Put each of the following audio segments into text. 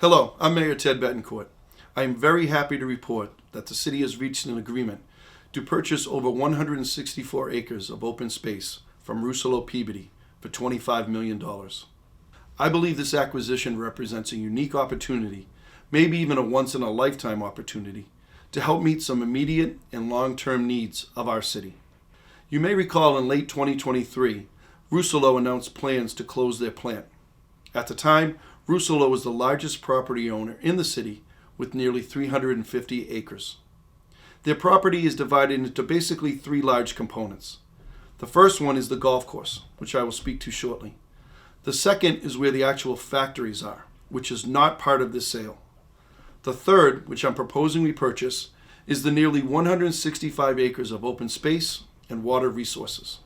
Hello, I'm Mayor Ted Bettencourt. I am very happy to report that the city has reached an agreement to purchase over 164 acres of open space from Rousselot Peabody for $25 million. I believe this acquisition represents a unique opportunity, maybe even a once-in-a-lifetime opportunity, to help meet some immediate and long-term needs of our city. You may recall in late 2023, Rousselot announced plans to close their plant. At the time, Rousselot was the largest property owner in the city with nearly 350 acres. Their property is divided into basically three large components. The first one is the golf course, which I will speak to shortly. The second is where the actual factories are, which is not part of this sale. The third, which I'm proposing we purchase, is the nearly 165 acres of open space and water resources.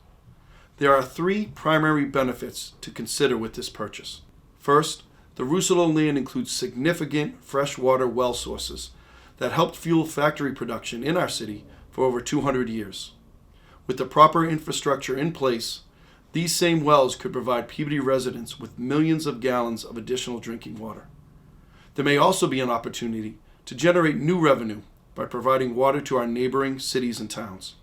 There are three primary benefits to consider with this purchase. First, the Rousselot land includes significant freshwater well sources that helped fuel factory production in our city for over 200 years. With the proper infrastructure in place, these same wells could provide Peabody residents with millions of gallons of additional drinking water. There may also be an opportunity to generate new revenue by providing water to our neighboring cities and towns.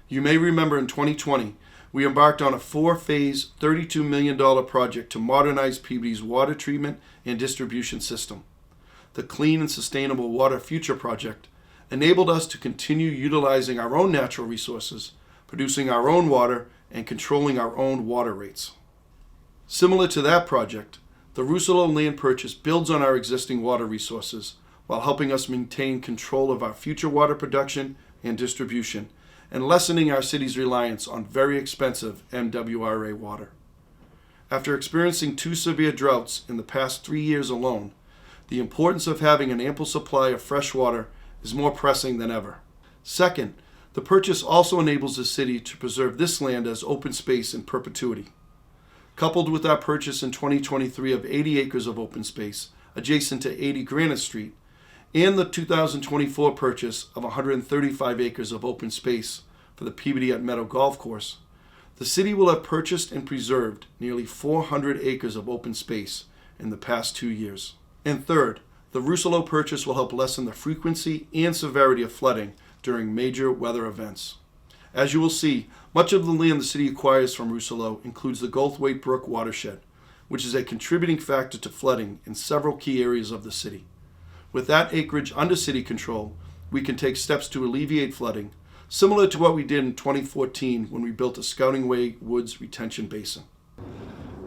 You may remember in 2020, we embarked on a four-phase, $32 million project to modernize Peabody's water treatment and distribution system. The Clean and Sustainable Water Future Project enabled us to continue utilizing our own natural resources, producing our own water, and controlling our own water rates. Similar to that project, the Rousselot land purchase builds on our existing water resources while helping us maintain control of our future water production and distribution, and lessening our city's reliance on very expensive MWRA water. After experiencing two severe droughts in the past 3 years alone, the importance of having an ample supply of fresh water is more pressing than ever. Second, the purchase also enables the city to preserve this land as open space in perpetuity. Coupled with our purchase in 2023 of 80 acres of open space adjacent to 80 Granite Street, and the 2024 purchase of 135 acres of open space for the Peabody at Meadow Golf Course, the city will have purchased and preserved nearly 400 acres of open space in the past 2 years. And third, the Rousselot purchase will help lessen the frequency and severity of flooding during major weather events. As you will see, much of the land the city acquires from Rousselot includes the Goldthwaite Brook watershed, which is a contributing factor to flooding in several key areas of the city. With that acreage under city control, we can take steps to alleviate flooding, similar to what we did in 2014 when we built a Scouting Way Woods retention basin.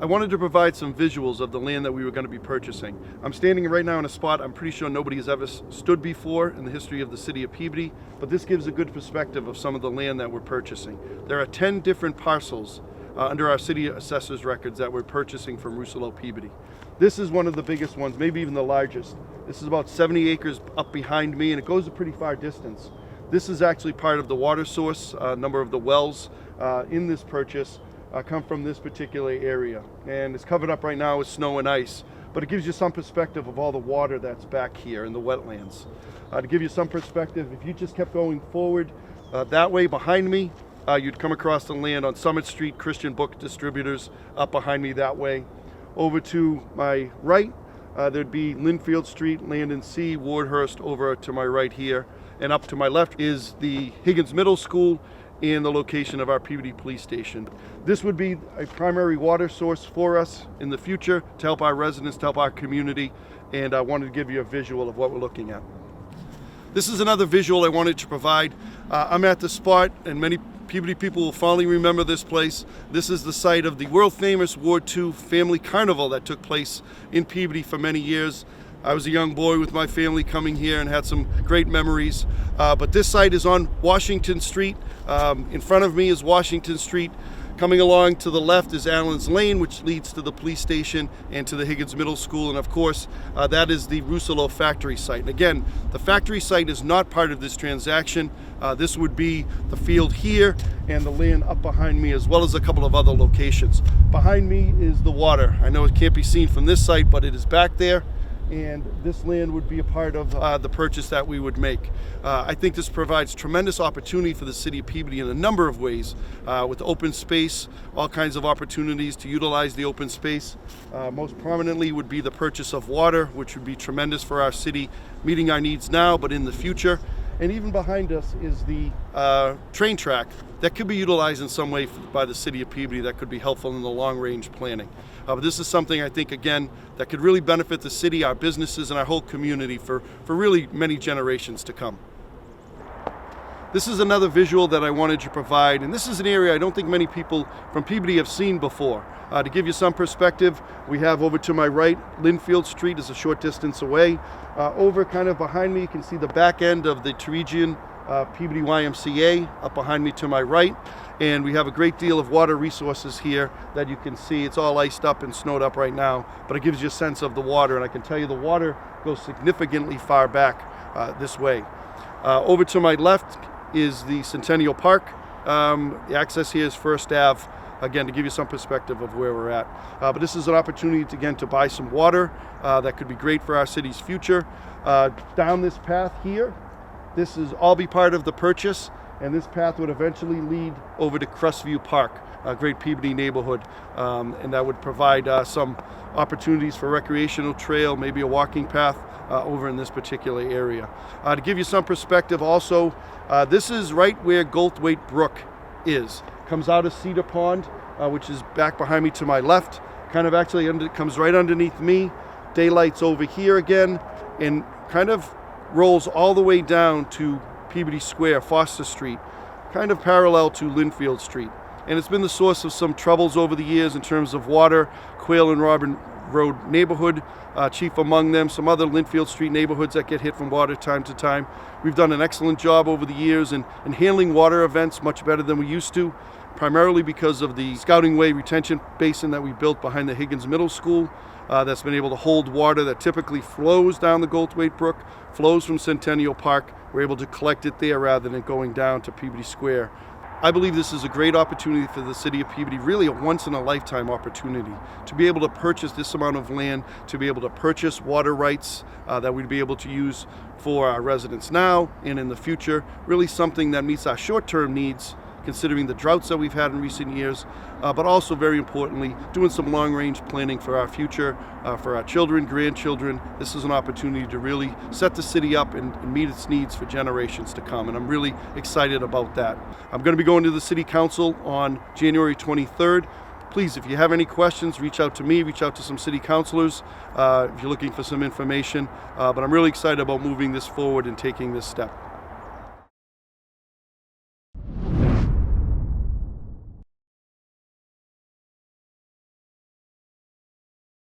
I wanted to provide some visuals of the land that we were going to be purchasing. I'm standing right now in a spot I'm pretty sure nobody has ever stood before in the history of the city of Peabody, but this gives a good perspective of some of the land that we're purchasing. There are 10 different parcels under our city assessor's records that we're purchasing from Rousselot Peabody. This is one of the biggest ones, maybe even the largest. This is about 70 acres up behind me, and it goes a pretty far distance. This is actually part of the water source. A number of the wells in this purchase come from this particular area, and it's covered up right now with snow and ice, but it gives you some perspective of all the water that's back here in the wetlands. To give you some perspective, if you just kept going forward that way behind me, you'd come across the land on Summit Street, Christian Book Distributors up behind me that way. Over to my right, there'd be Linfield Street, Land and Sea, Wardhurst over to my right here, and up to my left is the Higgins Middle School and the location of our Peabody Police Station. This would be a primary water source for us in the future to help our residents, to help our community, and I wanted to give you a visual of what we're looking at. This is another visual I wanted to provide. I'm at the spot, and many Peabody people will fondly remember this place. This is the site of the world famous Ward II Family Carnival that took place in Peabody for many years. I was a young boy with my family coming here and had some great memories. But this site is on Washington Street. In front of me is Washington Street. Coming along to the left is Allen's Lane, which leads to the police station and to the Higgins Middle School. And of course, that is the Rousselot factory site. And again, the factory site is not part of this transaction. This would be the field here and the land up behind me, as well as a couple of other locations. Behind me is the water. I know it can't be seen from this site, but it is back there. and this land would be a part of the purchase that we would make. I think this provides tremendous opportunity for the city of Peabody in a number of ways, with open space, all kinds of opportunities to utilize the open space. Most prominently would be the purchase of water, which would be tremendous for our city, meeting our needs now, but in the future. And even behind us is the train track that could be utilized in some way by the city of Peabody that could be helpful in the long-range planning. But this is something I think, again, that could really benefit the city, our businesses, and our whole community for really many generations to come. This is another visual that I wanted to provide, and this is an area I don't think many people from Peabody have seen before. To give you some perspective, we have over to my right, Linfield Street is a short distance away. Over kind of behind me, you can see the back end of the Teregian Peabody YMCA up behind me to my right. And we have a great deal of water resources here that you can see. It's all iced up and snowed up right now, but it gives you a sense of the water. And I can tell you the water goes significantly far back this way. Over to my left is the Centennial Park. The access here is First Ave. Again, to give you some perspective of where we're at. But this is an opportunity to buy some water that could be great for our city's future. Down this path here, this is all be part of the purchase, and this path would eventually lead over to Crestview Park, a great Peabody neighborhood, and that would provide some opportunities for recreational trail, maybe a walking path over in this particular area. To give you some perspective also, this is right where Goldthwaite Brook is. Comes out of Cedar Pond, which is back behind me to my left, kind of actually comes right underneath me. Daylight's over here again, and kind of rolls all the way down to Peabody Square, Foster Street, kind of parallel to Linfield Street. And it's been the source of some troubles over the years in terms of water. Quail and Robin Road neighborhood, chief among them, some other Linfield Street neighborhoods that get hit from water time to time. We've done an excellent job over the years in handling water events much better than we used to, primarily because of the Scouting Way retention basin that we built behind the Higgins Middle School. That's been able to hold water that typically flows down the Goldthwaite Brook, flows from Centennial Park. We're able to collect it there rather than going down to Peabody Square. I believe this is a great opportunity for the city of Peabody, really a once-in-a-lifetime opportunity to be able to purchase this amount of land, to be able to purchase water rights that we'd be able to use for our residents now and in the future. Really something that meets our short-term needs, considering the droughts that we've had in recent years, but also very importantly, doing some long-range planning for our future, for our children, grandchildren. This is an opportunity to really set the city up and meet its needs for generations to come, and I'm really excited about that. I'm going to be going to the City Council on January 23rd. Please, if you have any questions, reach out to me, reach out to some city councilors if you're looking for some information, but I'm really excited about moving this forward and taking this step.